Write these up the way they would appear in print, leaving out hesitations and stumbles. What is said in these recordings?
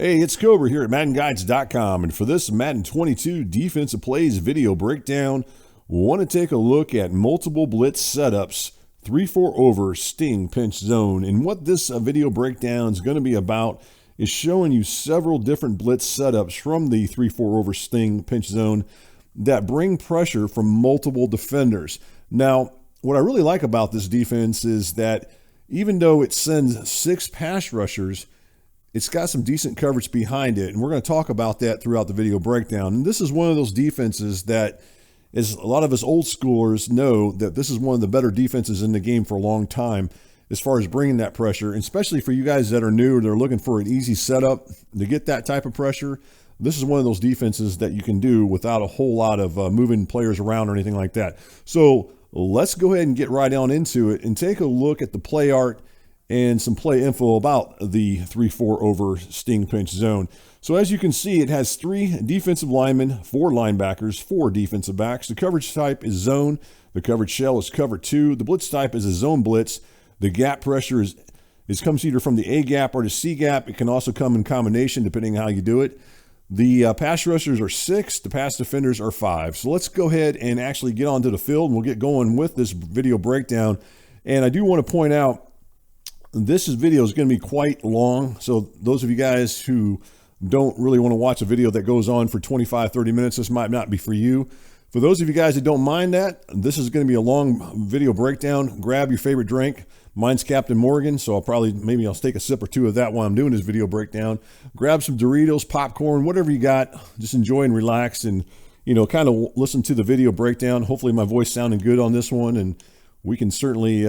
Hey, it's Cobra here at MaddenGuides.com, and for this Madden 22 defensive plays video breakdown, we want to take a look at multiple blitz setups, 3-4 over, sting, pinch zone. And what this video breakdown is going to be about is showing you several different blitz setups from the 3-4 over, sting, pinch zone that bring pressure from multiple defenders. Now, what I really like about this defense is that even though it sends 6 pass rushers, it's got some decent coverage behind it, and we're going to talk about that throughout the video breakdown. And this is one of those defenses that, as a lot of us old schoolers know, that this is one of the better defenses in the game for a long time as far as bringing that pressure, and especially for you guys that are new, they're looking for an easy setup to get that type of pressure. This is one of those defenses that you can do without a whole lot of moving players around or anything like that. So let's go ahead and get right on into it and take a look at the play art and some play info about the 3-4 over sting pinch zone. So as you can see, it has 3 defensive linemen, 4 linebackers, 4 defensive backs. The coverage type is zone. The coverage shell is cover 2. The blitz type is a zone blitz. The gap pressure comes either from the A gap or the C gap. It can also come in combination depending on how you do it. The pass rushers are 6. The pass defenders are 5. So let's go ahead and actually get onto the field, and we'll get going with this video breakdown. And I do want to point out, this video is going to be quite long, so those of you guys who don't really want to watch a video that goes on for 25-30 minutes, this might not be for you. For those of you guys that don't mind that, this is going to be a long video breakdown. Grab your favorite drink. Mine's Captain Morgan, so maybe I'll take a sip or 2 of that while I'm doing this video breakdown. Grab some Doritos, popcorn, whatever you got. Just enjoy and relax, and kind of listen to the video breakdown. Hopefully my voice sounding good on this one, and we can certainly,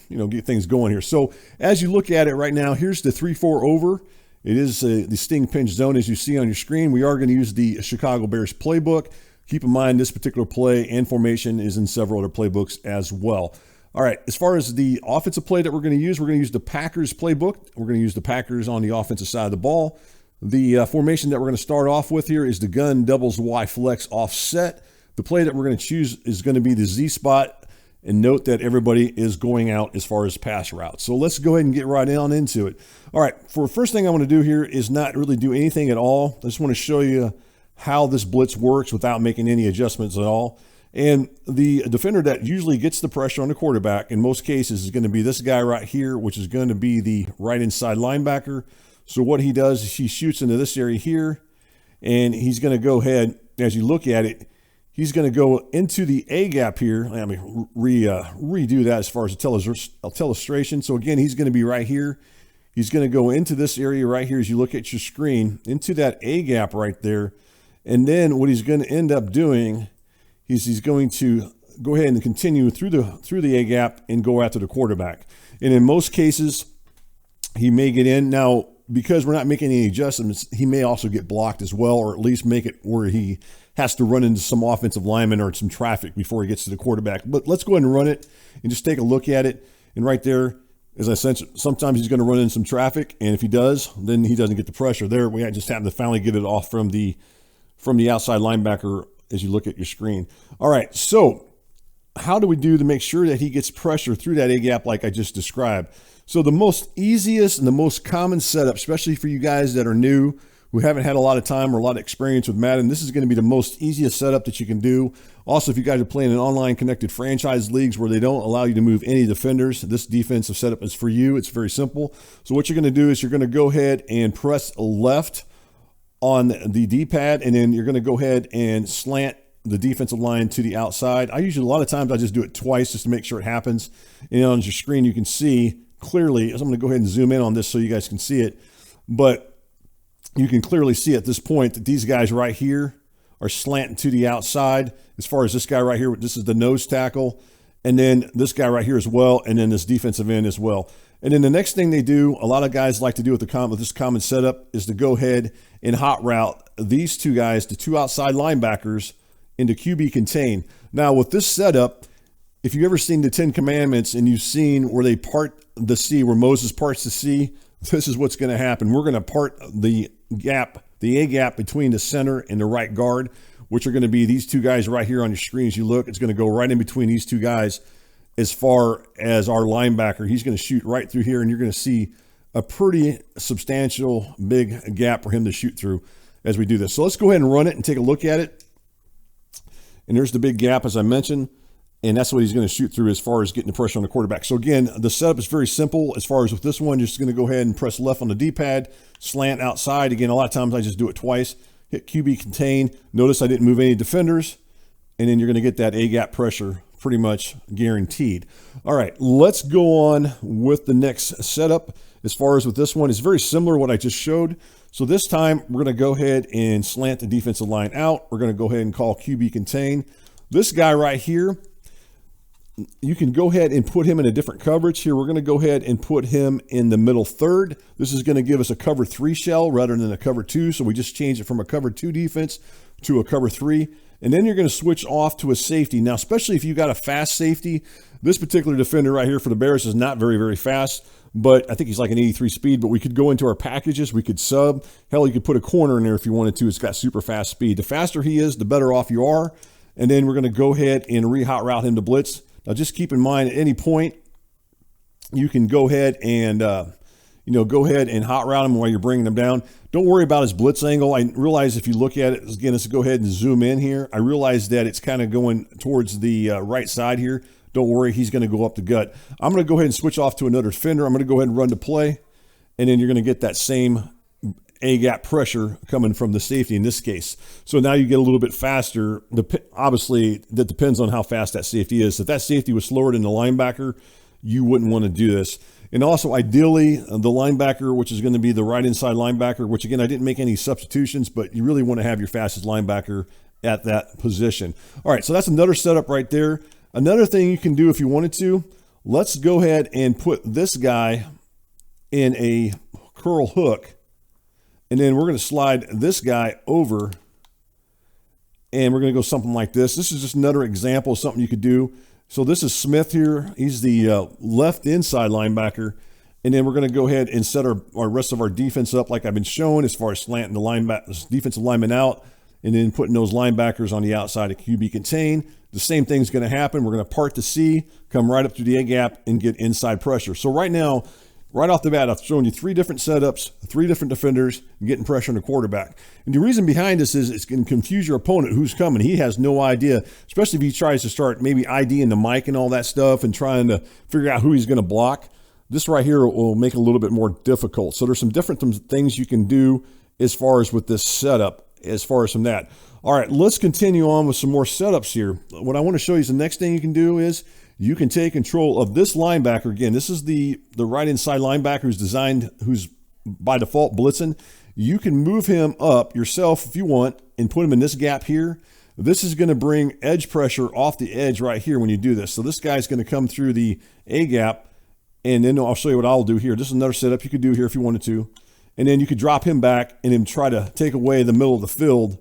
get things going here. So as you look at it right now, here's the 3-4 over. It is the sting pinch zone, as you see on your screen. We are going to use the Chicago Bears playbook. Keep in mind, this particular play and formation is in several other playbooks as well. All right, as far as the offensive play that we're going to use the Packers playbook. We're going to use the Packers on the offensive side of the ball. The formation that we're going to start off with here is the gun doubles Y flex offset. The play that we're going to choose is going to be the Z spot. And note that everybody is going out as far as pass routes. So let's go ahead and get right on into it. All right, for first thing I want to do here is not really do anything at all. I just want to show you how this blitz works without making any adjustments at all. And the defender that usually gets the pressure on the quarterback in most cases is going to be this guy right here, which is going to be the right inside linebacker. So what he does is he shoots into this area here, and he's going to go ahead, as you look at it, he's going to go into the A gap here. Let me redo that as far as a illustration. So again, he's going to be right here. He's going to go into this area right here as you look at your screen, into that A gap right there. And then what he's going to end up doing is he's going to go ahead and continue through the A gap and go after the quarterback. And in most cases, he may get in. Now, because we're not making any adjustments, he may also get blocked as well, or at least make it where he has to run into some offensive lineman or some traffic before he gets to the quarterback. But let's go ahead and run it and just take a look at it. And right there, as I said, sometimes he's going to run into some traffic, and if he does, then he doesn't get the pressure there. We just happen to finally get it off from the outside linebacker as you look at your screen. All right, so how do we do to make sure that he gets pressure through that A gap like I just described? So the most easiest and the most common setup, especially for you guys that are new, who haven't had a lot of time or a lot of experience with Madden, this is going to be the most easiest setup that you can do. Also, if you guys are playing in online connected franchise leagues where they don't allow you to move any defenders, this defensive setup is for you. It's very simple. So what you're going to do is you're going to go ahead and press left on the D-pad, and then you're going to go ahead and slant the defensive line to the outside. A lot of times I just do it twice just to make sure it happens. And on your screen, you can see clearly, so I'm going to go ahead and zoom in on this so you guys can see it. But you can clearly see at this point that these guys right here are slanting to the outside. As far as this guy right here, this is the nose tackle, and then this guy right here as well, and then this defensive end as well. And then the next thing they do, a lot of guys like to do with this common setup, is to go ahead and hot route these two guys, the 2 outside linebackers, into QB contain. Now with this setup, if you've ever seen the 10 Commandments and you've seen where they part the sea, where Moses parts the sea, this is what's going to happen. We're going to part the A gap between the center and the right guard, which are going to be these 2 guys right here on your screen. As you look, it's going to go right in between these 2 guys as far as our linebacker. He's going to shoot right through here, and you're going to see a pretty substantial big gap for him to shoot through as we do this. So let's go ahead and run it and take a look at it. And there's the big gap, as I mentioned, and that's what he's going to shoot through as far as getting the pressure on the quarterback. So again, the setup is very simple. As far as with this one, just going to go ahead and press left on the D-pad, slant outside. Again, a lot of times I just do it twice. Hit QB contain. Notice I didn't move any defenders, and then you're going to get that A-gap pressure pretty much guaranteed. All right, let's go on with the next setup. As far as with this one, it's very similar to what I just showed. So this time we're going to go ahead and slant the defensive line out. We're going to go ahead and call QB contain. This guy right here, you can go ahead and put him in a different coverage. Here, we're going to go ahead and put him in the middle third. This is going to give us a cover 3 shell rather than a cover 2. So we just changed it from a cover 2 defense to a cover 3. And then you're going to switch off to a safety. Now, especially if you got a fast safety, this particular defender right here for the Bears is not very, very fast, but I think he's like an 83 speed, but we could go into our packages. We could sub. Hell, you could put a corner in there if you wanted to. It's got super fast speed. The faster he is, the better off you are. And then we're going to go ahead and re-hot route him to blitz. Now, just keep in mind at any point, you can go ahead and, go ahead and hot route him while you're bringing him down. Don't worry about his blitz angle. I realize if you look at it, again, let's go ahead and zoom in here. I realize that it's kind of going towards the right side here. Don't worry, he's going to go up the gut. I'm going to go ahead and switch off to another defender. I'm going to go ahead and run the play, and then you're going to get that same A-gap pressure coming from the safety in this case. So now you get a little bit faster. Obviously, that depends on how fast that safety is. If that safety was slower than the linebacker, you wouldn't want to do this. And also, ideally, the linebacker, which is going to be the right inside linebacker, which again, I didn't make any substitutions, but you really want to have your fastest linebacker at that position. All right, so that's another setup right there. Another thing you can do if you wanted to, let's go ahead and put this guy in a curl hook. And then we're going to slide this guy over, and we're going to go something like this. This is just another example of something you could do. So this is Smith here. He's the left inside linebacker. And then we're going to go ahead and set our rest of our defense up like I've been showing as far as slanting the defensive lineman out and then putting those linebackers on the outside of QB contain. The same thing's going to happen. We're going to part the C, come right up through the A-gap, and get inside pressure. So right now, right off the bat, I've shown you 3 different setups, 3 different defenders, and getting pressure on the quarterback. And the reason behind this is it's going to confuse your opponent who's coming. He has no idea, especially if he tries to start maybe IDing the mic and all that stuff and trying to figure out who he's going to block. This right here will make it a little bit more difficult. So there's some different things you can do as far as with this setup, as far as from that. All right, let's continue on with some more setups here. What I want to show you is the next thing you can do is you can take control of this linebacker. Again, this is the right inside linebacker who's by default blitzing. You can move him up yourself if you want and put him in this gap here. This is going to bring edge pressure off the edge right here when you do this. So this guy's going to come through the A gap, and then I'll show you what I'll do here. This is another setup you could do here if you wanted to. And then you could drop him back and then try to take away the middle of the field.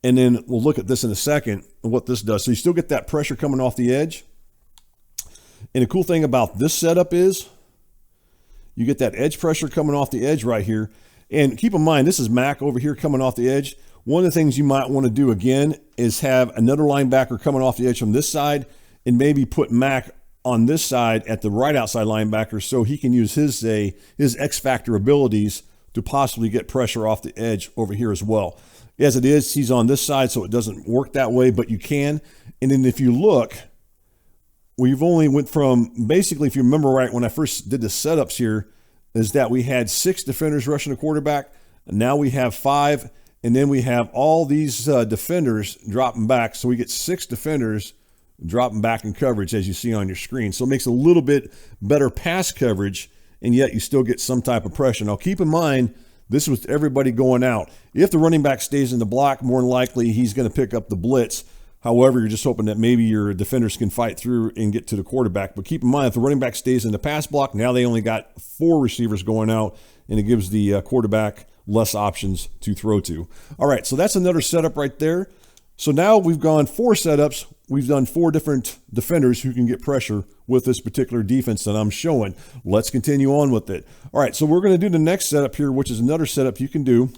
And then we'll look at this in a second and what this does. So you still get that pressure coming off the edge. And the cool thing about this setup is you get that edge pressure coming off the edge right here. And keep in mind, this is Mac over here coming off the edge. One of the things you might want to do again is have another linebacker coming off the edge from this side and maybe put Mac on this side at the right outside linebacker so he can use his X factor abilities to possibly get pressure off the edge over here as well. As it is, he's on this side, so it doesn't work that way, but you can. And then if you look, we've only went from, basically, if you remember right, when I first did the setups here, is that we had 6 defenders rushing the quarterback. And now we have 5, and then we have all these defenders dropping back. So we get 6 defenders dropping back in coverage, as you see on your screen. So it makes a little bit better pass coverage, and yet you still get some type of pressure. Now, keep in mind, this was everybody going out. If the running back stays in the block, more than likely he's going to pick up the blitz. However, you're just hoping that maybe your defenders can fight through and get to the quarterback. But keep in mind, if the running back stays in the pass block, now they only got 4 receivers going out, and it gives the quarterback less options to throw to. All right, so that's another setup right there. So now we've gone 4 setups. We've done 4 different defenders who can get pressure with this particular defense that I'm showing. Let's continue on with it. All right, so we're going to do the next setup here, which is another setup you can do.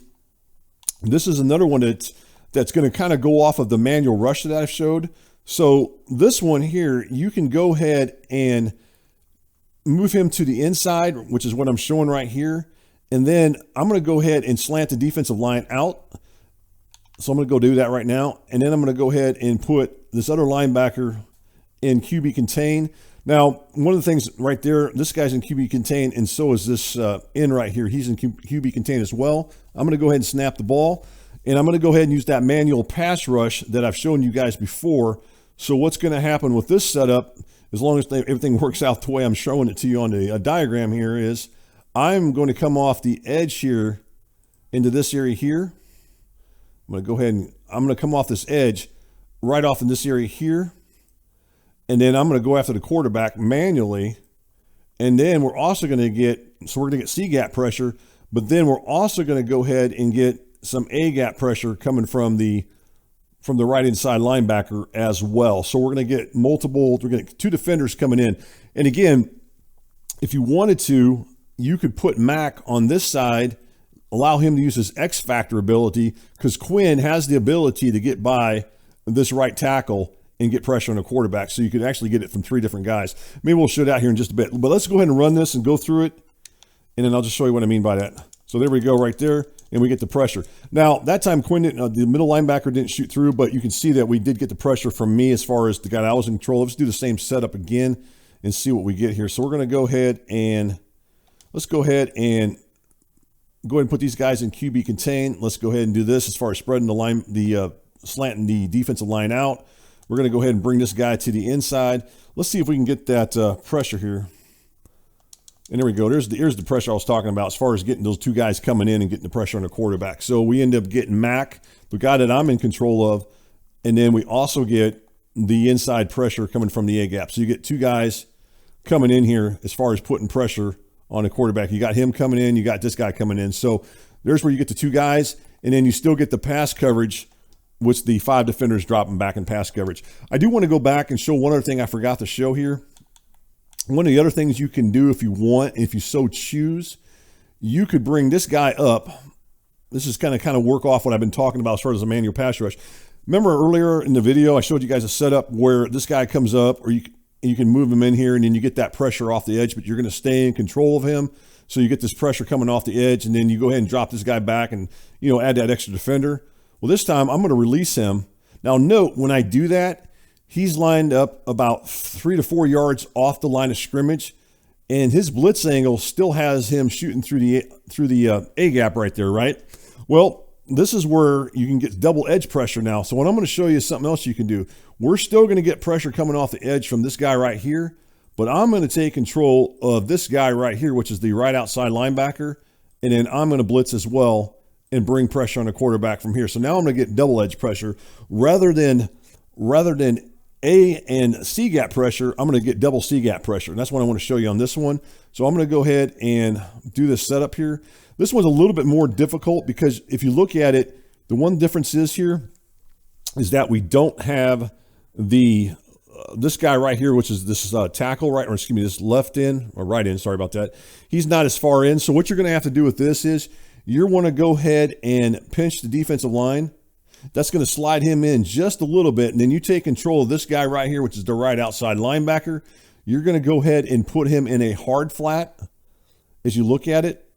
This is another one that's going to kind of go off of the manual rush that I showed. So this one here, you can go ahead and move him to the inside, which is what I'm showing right here. And then I'm going to go ahead and slant the defensive line out. So I'm going to go do that right now. And then I'm going to go ahead and put this other linebacker in QB contain. Now, one of the things right there, this guy's in QB contain, and so is this end right here. He's in QB contain as well. I'm going to go ahead and snap the ball, and I'm going to go ahead and use that manual pass rush that I've shown you guys before. So what's going to happen with this setup, as long as everything works out the way I'm showing it to you on the diagram here, is I'm going to come off the edge here into this area here. I'm going to go ahead and I'm going to come off this edge right off in this area here. And then I'm going to go after the quarterback manually. And then we're also going to get, so we're going to get C-gap pressure, but then we're also going to go ahead and get some A-gap pressure coming from the right inside linebacker as well. So we're going to get we're going to get 2 defenders coming in. And again, if you wanted to, you could put Mac on this side, allow him to use his X factor ability, because Quinn has the ability to get by this right tackle and get pressure on a quarterback. So you can actually get it from 3 different guys. Maybe we'll show that here in just a bit, but let's go ahead and run this and go through it. And then I'll just show you what I mean by that. So there we go right there. And we get the pressure. Now that time Quinn didn't, the middle linebacker didn't shoot through, but you can see that we did get the pressure from me as far as the guy that I was in control of. Let's do the same setup again and see what we get here. So we're going to go ahead and put these guys in QB contain. Let's go ahead and do this as far as spreading the line, slanting the defensive line out. We're going to go ahead and bring this guy to the inside. Let's see if we can get that pressure here. And there we go. Here's the pressure I was talking about as far as getting those 2 guys coming in and getting the pressure on the quarterback. So we end up getting Mac, the guy that I'm in control of, and then we also get the inside pressure coming from the A-gap. So you get 2 guys coming in here as far as putting pressure on the quarterback. You got him coming in, you got this guy coming in. So there's where you get the 2 guys, and then you still get the pass coverage, which the 5 defenders dropping back in pass coverage. I do want to go back and show one other thing I forgot to show here. One of the other things you can do if you want, if you so choose, you could bring this guy up. This is kind of work off what I've been talking about as far as the manual pass rush. Remember earlier in the video, I showed you guys a setup where this guy comes up, or you can move him in here, and then you get that pressure off the edge, but you're going to stay in control of him. So you get this pressure coming off the edge, and then you go ahead and drop this guy back and, add that extra defender. Well, this time I'm going to release him. Now note, when I do that, he's lined up about 3 to 4 yards off the line of scrimmage, and his blitz angle still has him shooting through the A-gap right there, right? Well, this is where you can get double edge pressure now. So what I'm going to show you is something else you can do. We're still going to get pressure coming off the edge from this guy right here, but I'm going to take control of this guy right here, which is the right outside linebacker, and then I'm going to blitz as well and bring pressure on the quarterback from here. So now I'm going to get double edge pressure rather than A and C gap pressure. I'm going to get double C gap pressure. And that's what I want to show you on this one. So I'm going to go ahead and do this setup here. This one's a little bit more difficult because if you look at it, the one difference is that we don't have this guy right here, which is this tackle, right? Or excuse me, this left end or right end. Sorry about that. He's not as far in. So what you're going to have to do with this is you want to go ahead and pinch the defensive line. That's going to slide him in just a little bit. And then you take control of this guy right here, which is the right outside linebacker. You're going to go ahead and put him in a hard flat as you look at it.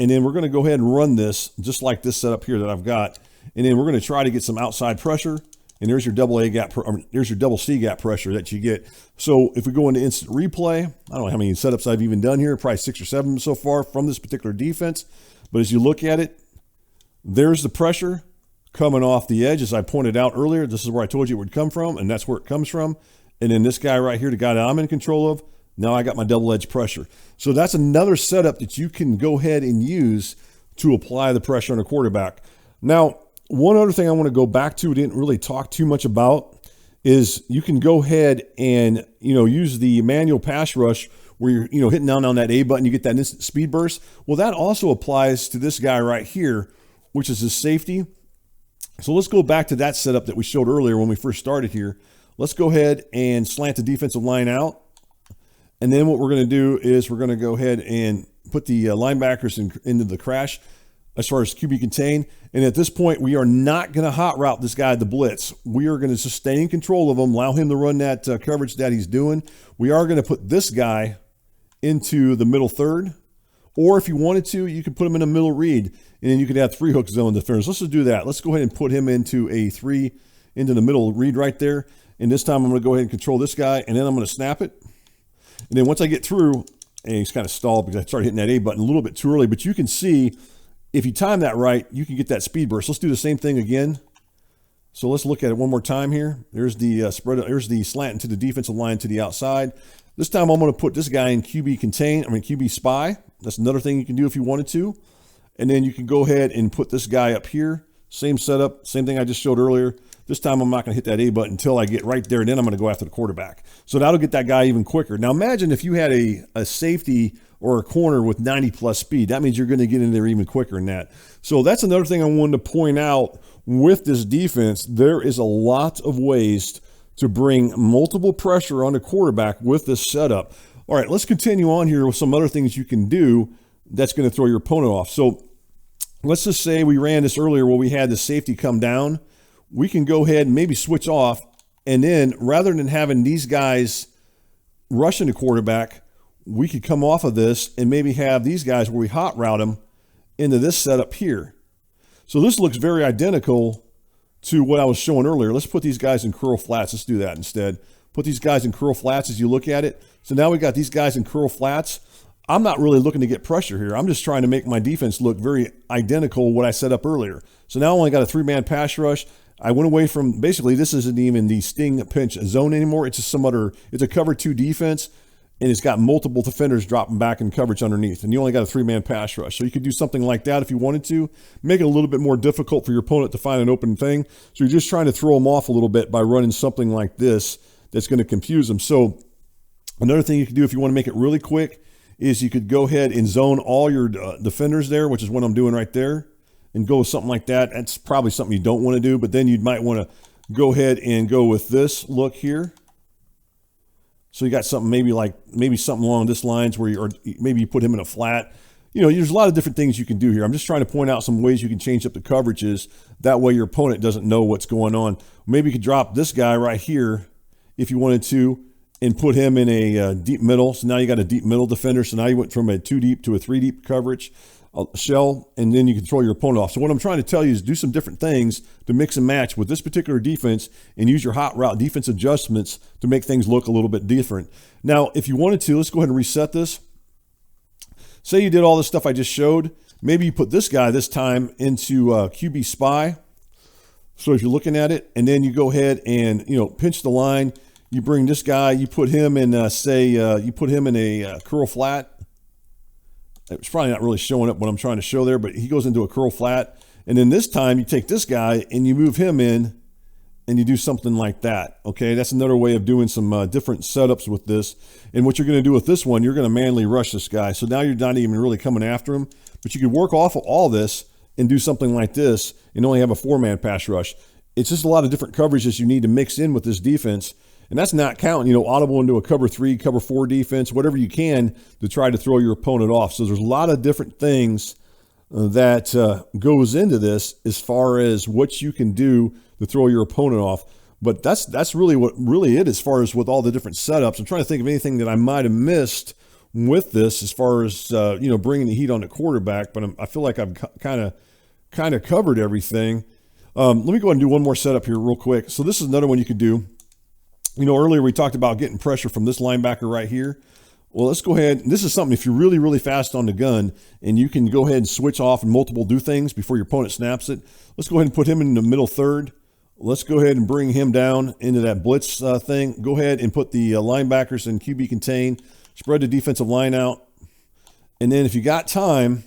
And then we're going to go ahead and run this just like this setup here that I've got. And then we're going to try to get some outside pressure. And there's your double A gap, there's your double C gap pressure that you get. So if we go into instant replay, I don't know how many setups I've even done here, probably 6 or 7 so far from this particular defense. But as you look at it, there's the pressure coming off the edge. As I pointed out earlier, this is where I told you it would come from, and that's where it comes from. And then this guy right here, the guy that I'm in control of, now I got my double edge pressure. So that's another setup that you can go ahead and use to apply the pressure on a quarterback. Now, one other thing I want to go back to, we didn't really talk too much about, is you can go ahead and, use the manual pass rush where you're, hitting down on that A button, you get that instant speed burst. Well, that also applies to this guy right here, which is his safety. So let's go back to that setup that we showed earlier when we first started here. Let's go ahead and slant the defensive line out. And then what we're going to do is we're going to go ahead and put the linebackers into the crash as far as QB contain. And at this point, we are not going to hot route this guy the blitz. We are going to sustain control of him, allow him to run that coverage that he's doing. We are going to put this guy into the middle third. Or if you wanted to, you could put him in a middle read, and then you could have 3 hook zone defenders. Let's just do that. Let's go ahead and put him into a 3 into the middle read right there. And this time I'm going to go ahead and control this guy, and then I'm going to snap it. And then once I get through, and he's kind of stalled because I started hitting that A button a little bit too early, but you can see if you time that right, you can get that speed burst. Let's do the same thing again. So let's look at it one more time here. There's the spread. There's the slant into the defensive line to the outside. This time I'm going to put this guy in QB spy. That's another thing you can do if you wanted to. And then you can go ahead and put this guy up here. Same setup, same thing I just showed earlier. This time I'm not going to hit that A button until I get right there, and then I'm going to go after the quarterback. So that'll get that guy even quicker. Now imagine if you had a safety or a corner with 90+ speed. That means you're going to get in there even quicker than that. So that's another thing I wanted to point out with this defense. There is a lot of ways to bring multiple pressure on the quarterback with this setup. All right, let's continue on here with some other things you can do that's going to throw your opponent off. So let's just say we ran this earlier where we had the safety come down. We can go ahead and maybe switch off, and then rather than having these guys rushing the quarterback, we could come off of this and maybe have these guys where we hot route them into this setup here. So this looks very identical to what I was showing earlier. Let's put these guys in curl flats. Let's do that instead. Put these guys in curl flats as you look at it. So now we got these guys in curl flats. I'm not really looking to get pressure here. I'm just trying to make my defense look very identical to what I set up earlier. So now I only got a 3-man pass rush. I went away from, basically this isn't even the sting pinch zone anymore. It's just some other, it's a cover 2 defense, and it's got multiple defenders dropping back in coverage underneath. And you only got a 3-man pass rush. So you could do something like that if you wanted to. Make it a little bit more difficult for your opponent to find an open thing. So you're just trying to throw them off a little bit by running something like this that's going to confuse them. So another thing you can do if you want to make it really quick is you could go ahead and zone all your defenders there, which is what I'm doing right there, and go with something like that. That's probably something you don't want to do, but then you might want to go ahead and go with this look here. So you got something maybe something along this lines where or maybe you put him in a flat. You know, there's a lot of different things you can do here. I'm just trying to point out some ways you can change up the coverages. That way your opponent doesn't know what's going on. Maybe you could drop this guy right here if you wanted to and put him in a deep middle. So now you got a deep middle defender. So now you went from a 2 deep to a 3 deep coverage shell, and then you control your opponent off. So what I'm trying to tell you is do some different things to mix and match with this particular defense and use your hot route defense adjustments to make things look a little bit different. Now, if you wanted to, let's go ahead and reset this. Say you did all this stuff I just showed. Maybe you put this guy this time into QB spy. So if you're looking at it, and then you go ahead and, you know, pinch the line. You bring this guy, you put him in, you put him in a curl flat. It's probably not really showing up what I'm trying to show there, but he goes into a curl flat. And then this time you take this guy and you move him in and you do something like that. Okay, that's another way of doing some different setups with this. And what you're going to do with this one, you're going to manually rush this guy. So now you're not even really coming after him, but you could work off of all this and do something like this and only have a 4-man pass rush. It's just a lot of different coverages you need to mix in with this defense. And that's not counting, you know, audible into a cover 3, cover 4 defense, whatever you can to try to throw your opponent off. So there's a lot of different things that goes into this as far as what you can do to throw your opponent off. But that's really what it as far as with all the different setups. I'm trying to think of anything that I might have missed with this as far as, you know, bringing the heat on the quarterback. But I feel like I've kind of covered everything. Let me go ahead and do one more setup here real quick. So this is another one you could do. You know, earlier we talked about getting pressure from this linebacker right here. Well, let's go ahead. This is something if you're really, really fast on the gun and you can go ahead and switch off and multiple do things before your opponent snaps it. Let's go ahead and put him in the middle third. Let's go ahead and bring him down into that blitz thing. Go ahead and put the linebackers in QB contain. Spread the defensive line out. And then if you got time,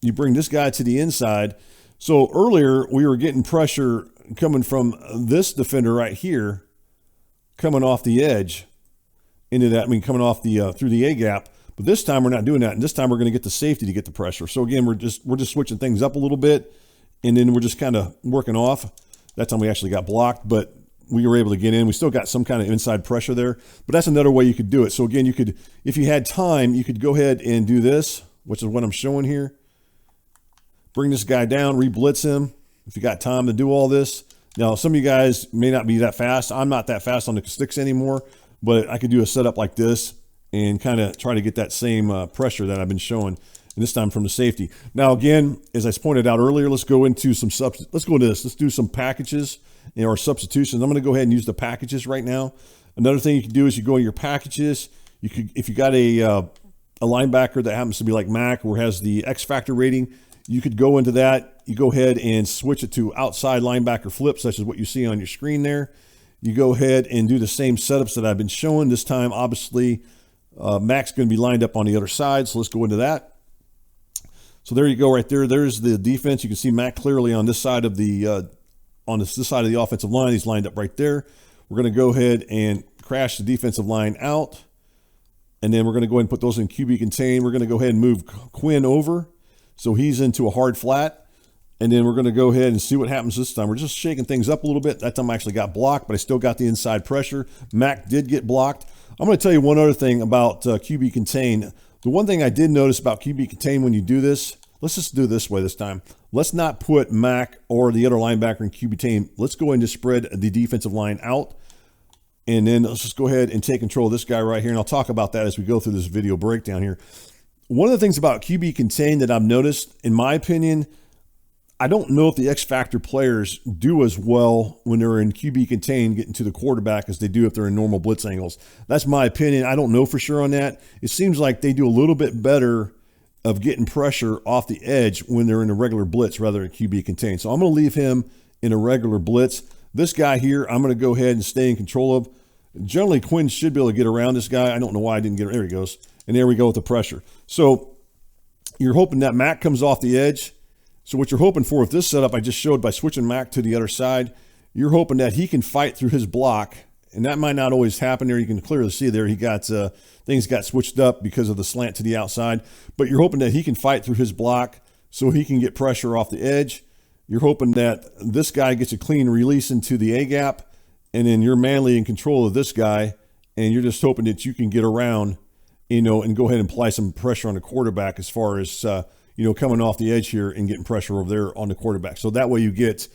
you bring this guy to the inside. So earlier we were getting pressure coming from this defender right here, coming off the edge into that, coming off the through the A gap. But this time we're not doing that, and this time we're going to get the safety to get the pressure. So again, we're just switching things up a little bit, and then we're just kind of working off. That time we actually got blocked, but we were able to get in. We still got some kind of inside pressure there, but that's another way you could do it. So again, you could, if you had time, you could go ahead and do this, which is what I'm showing here. Bring this guy down, re-blitz him. If you got time to do all this. Now, some of you guys may not be that fast. I'm not that fast on the sticks anymore, but I could do a setup like this and kind of try to get that same pressure that I've been showing, and this time from the safety. Now, again, as I pointed out earlier, let's go into let's go into this. Let's do some packages or substitutions. I'm going to go ahead and use the packages right now. Another thing you can do is you go in your packages. You could, if you got a linebacker that happens to be like Mac or has the X factor rating, you could go into that. You go ahead and switch it to outside linebacker flip, such as what you see on your screen there. You go ahead and do the same setups that I've been showing. This time, obviously, Mac's going to be lined up on the other side, so let's go into that. So there you go, right there. There's the defense. You can see Mac clearly on this side of the this side of the offensive line. He's lined up right there. We're going to go ahead and crash the defensive line out, and then we're going to go ahead and put those in QB contain. We're going to go ahead and move Quinn over, so he's into a hard flat. And then we're going to go ahead and see what happens this time. We're just shaking things up a little bit. That time I actually got blocked, but I still got the inside pressure. Mac did get blocked. I'm going to tell you one other thing about QB contain. The one thing I did notice about QB contain when you do this, let's just do it this way this time. Let's not put Mac or the other linebacker in QB contain. Let's go ahead and just spread the defensive line out. And then let's just go ahead and take control of this guy right here. And I'll talk about that as we go through this video breakdown here. One of the things about QB contain that I've noticed, in my opinion, I don't know if the X Factor players do as well when they're in QB contain getting to the quarterback as they do if they're in normal blitz angles. That's my opinion. I don't know for sure on that. It seems like they do a little bit better of getting pressure off the edge when they're in a regular blitz rather than QB contain. So I'm going to leave him in a regular blitz. This guy here, I'm going to go ahead and stay in control of. Generally, Quinn should be able to get around this guy. I don't know why I didn't get it. There he goes. And there we go with the pressure. So you're hoping that Mac comes off the edge. So what you're hoping for with this setup I just showed by switching Mac to the other side, you're hoping that he can fight through his block. And that might not always happen there. You can clearly see there he got things got switched up because of the slant to the outside. But you're hoping that he can fight through his block so he can get pressure off the edge. You're hoping that this guy gets a clean release into the A-gap, and then you're manually in control of this guy, and you're just hoping that you can get around, and go ahead and apply some pressure on the quarterback as far as coming off the edge here and getting pressure over there on the quarterback. So that way you get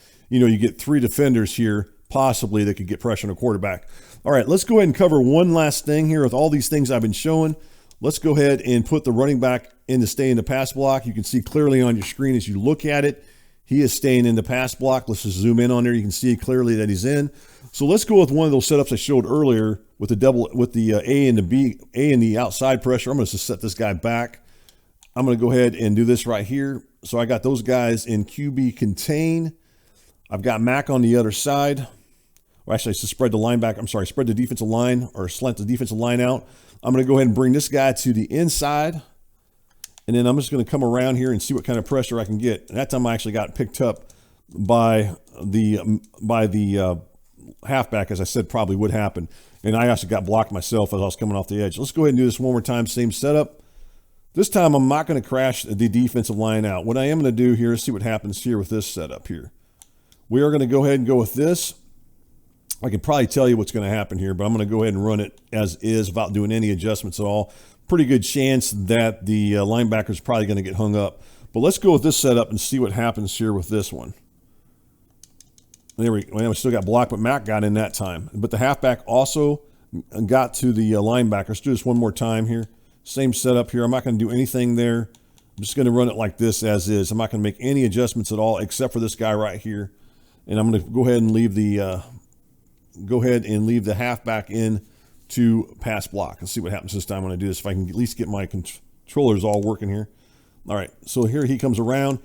three defenders here possibly that could get pressure on the quarterback. All right, let's go ahead and cover one last thing here with all these things I've been showing. Let's go ahead and put the running back in to stay in the pass block. You can see clearly on your screen as you look at it, he is staying in the pass block. Let's just zoom in on there. You can see clearly that he's in. So let's go with one of those setups I showed earlier with the A and the B, A and the outside pressure. I'm going to just set this guy back. I'm going to go ahead and do this right here. So I got those guys in QB contain. I've got Mac on the other side. Or actually, to spread the linebacker. I'm sorry, spread the defensive line or slant the defensive line out. I'm going to go ahead and bring this guy to the inside. And then I'm just going to come around here and see what kind of pressure I can get. And that time I actually got picked up by the halfback, as I said probably would happen. And I actually got blocked myself as I was coming off the edge. Let's go ahead and do this one more time, same setup. This time, I'm not going to crash the defensive line out. What I am going to do here is see what happens here with this setup here. We are going to go ahead and go with this. I can probably tell you what's going to happen here, but I'm going to go ahead and run it as is without doing any adjustments at all. Pretty good chance that the linebacker is probably going to get hung up. But let's go with this setup and see what happens here with this one. There we go. We still got blocked, but Mac got in that time. But the halfback also got to the linebacker. Let's do this one more time here. Same setup here. I'm not going to do anything there. I'm just going to run it like this as is. I'm not going to make any adjustments at all except for this guy right here. And I'm going to go ahead and leave the halfback in to pass block. Let's see what happens this time when I do this. If I can at least get my controllers all working here. All right. So here he comes around.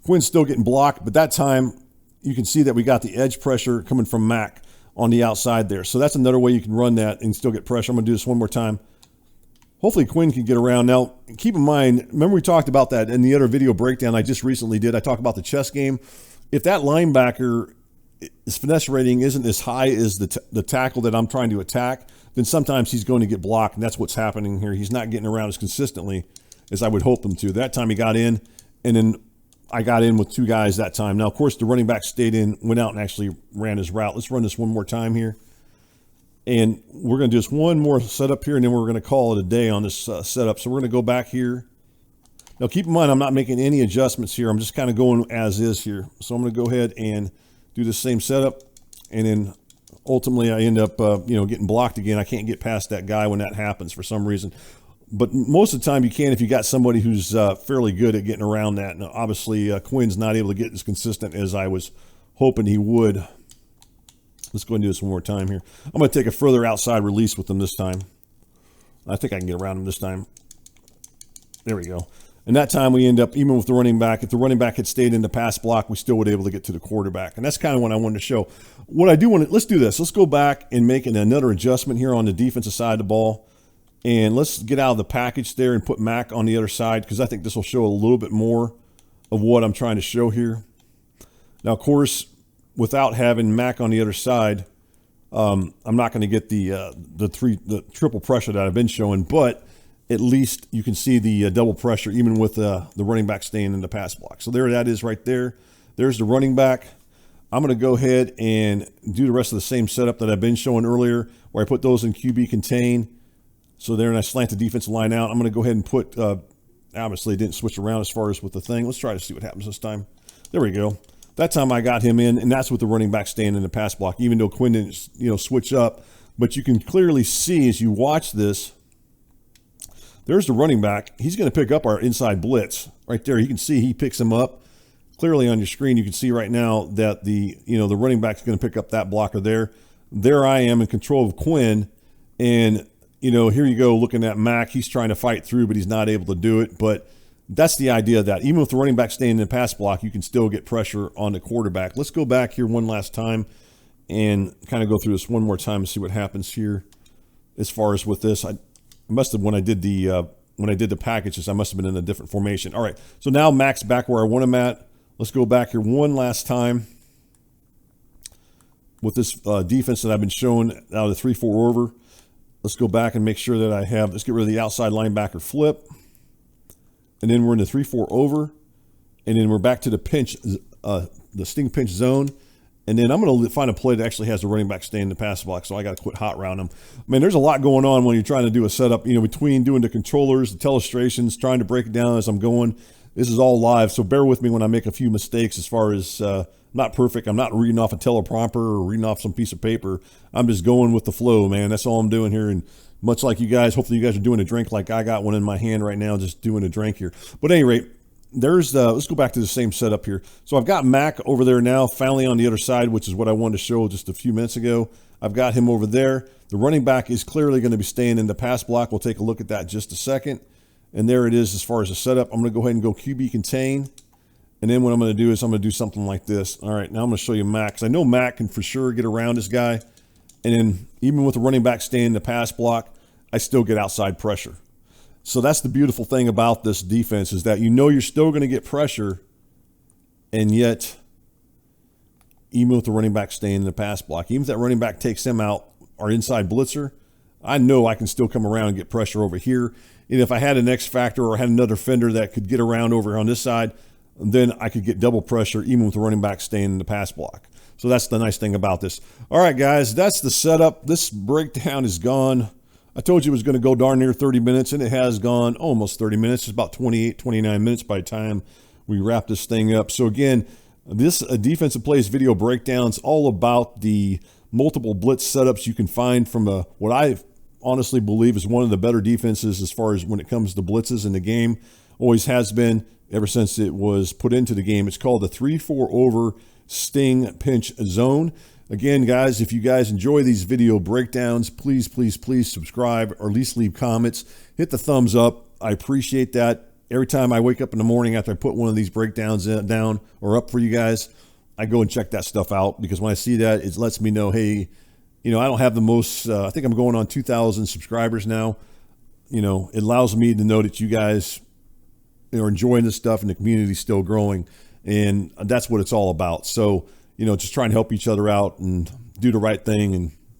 Quinn's still getting blocked, but that time you can see that we got the edge pressure coming from Mac on the outside there. So that's another way you can run that and still get pressure. I'm going to do this one more time. Hopefully Quinn can get around. Now, keep in mind, remember we talked about that in the other video breakdown I just recently did. I talked about the chess game. If that linebacker, his finesse rating isn't as high as the tackle that I'm trying to attack, then sometimes he's going to get blocked, and that's what's happening here. He's not getting around as consistently as I would hope him to. That time he got in, and then I got in with two guys that time. Now, of course, the running back stayed in, went out and actually ran his route. Let's run this one more time here. And we're going to do this one more setup here, and then we're going to call it a day on this setup. So we're going to go back here. Now, keep in mind, I'm not making any adjustments here. I'm just kind of going as is here. So I'm going to go ahead and do the same setup. And then ultimately I end up, getting blocked again. I can't get past that guy when that happens for some reason. But most of the time you can if you got somebody who's fairly good at getting around that. And obviously Quinn's not able to get as consistent as I was hoping he would. Let's go and do this one more time here. I'm going to take a further outside release with him this time. I think I can get around him this time. There we go. And that time we end up, even with the running back, if the running back had stayed in the pass block, we still would be able to get to the quarterback. And that's kind of what I wanted to show. What I do want to, let's do this. Let's go back and make another adjustment here on the defensive side of the ball. And let's get out of the package there and put Mac on the other side, because I think this will show a little bit more of what I'm trying to show here. Now, of course, without having Mac on the other side, I'm not going to get the triple pressure that I've been showing, but at least you can see the double pressure even with the running back staying in the pass block. So there that is right there. There's the running back. I'm going to go ahead and do the rest of the same setup that I've been showing earlier, where I put those in QB contain. So there, and I slant the defensive line out. I'm going to go ahead and put, obviously it didn't switch around as far as with the thing. Let's try to see what happens this time. There we go. That time I got him in, and that's with the running back staying in the pass block, even though Quinn didn't, switch up. But you can clearly see as you watch this, there's the running back. He's going to pick up our inside blitz right there. You can see he picks him up. Clearly on your screen, you can see right now that the running back is going to pick up that blocker there. There I am in control of Quinn, and here you go looking at Mac. He's trying to fight through, but he's not able to do it. But that's the idea of that. Even with the running back staying in the pass block, you can still get pressure on the quarterback. Let's go back here one last time and kind of go through this one more time and see what happens here as far as with this. I must have, when I did the packages, I must have been in a different formation. All right, so now Mac's back where I want him at. Let's go back here one last time with this defense that I've been showing out of the 3-4 over. Let's go back and make sure that I have, let's get rid of the outside linebacker flip. And then we're in the 3-4 over. And then we're back to the pinch, the sting pinch zone. And then I'm going to find a play that actually has the running back staying in the pass block, so I got to quit hot round him. Man, there's a lot going on when you're trying to do a setup, between doing the controllers, the telestrations, trying to break it down as I'm going. This is all live, so bear with me when I make a few mistakes as far as not perfect. I'm not reading off a teleprompter or reading off some piece of paper. I'm just going with the flow, man. That's all I'm doing here. And much like you guys, hopefully you guys are doing a drink like I got one in my hand right now, just doing a drink here. But at any rate, let's go back to the same setup here. So I've got Mac over there now, finally on the other side, which is what I wanted to show just a few minutes ago. I've got him over there. The running back is clearly going to be staying in the pass block. We'll take a look at that in just a second. And there it is as far as the setup. I'm going to go ahead and go QB contain. And then what I'm going to do is I'm going to do something like this. All right, now I'm going to show you Mac, because I know Mac can for sure get around this guy. And then even with the running back staying in the pass block, I still get outside pressure. So that's the beautiful thing about this defense, is that you're still going to get pressure, and yet even with the running back staying in the pass block, even if that running back takes him out, our inside blitzer, I know I can still come around and get pressure over here. And if I had an X factor or had another fender that could get around over on this side, then I could get double pressure even with the running back staying in the pass block. So that's the nice thing about this. All right, guys, that's the setup. This breakdown is gone. I told you it was going to go darn near 30 minutes, and it has gone almost 30 minutes. It's about 28, 29 minutes by the time we wrap this thing up. So again, this defensive plays video breakdown is all about the multiple blitz setups you can find from what I honestly believe is one of the better defenses as far as when it comes to blitzes in the game. Always has been ever since it was put into the game. It's called the 3-4 over sting pinch zone. Again, guys, if you guys enjoy these video breakdowns, please, please, please subscribe, or at least leave comments. Hit the thumbs up. I appreciate that. Every time I wake up in the morning after I put one of these breakdowns down or up for you guys, I go and check that stuff out, because when I see that, it lets me know, hey, I don't have the most, I think I'm going on 2,000 subscribers now. It allows me to know that you guys are enjoying this stuff and the community's still growing. And that's what it's all about. So, just trying to help each other out and do the right thing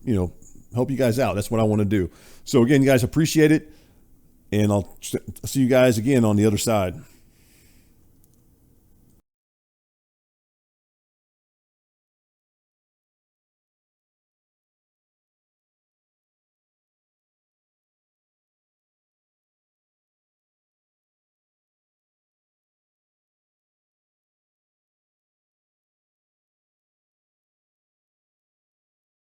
and, help you guys out. That's what I want to do. So again, guys, appreciate it. And I'll see you guys again on the other side.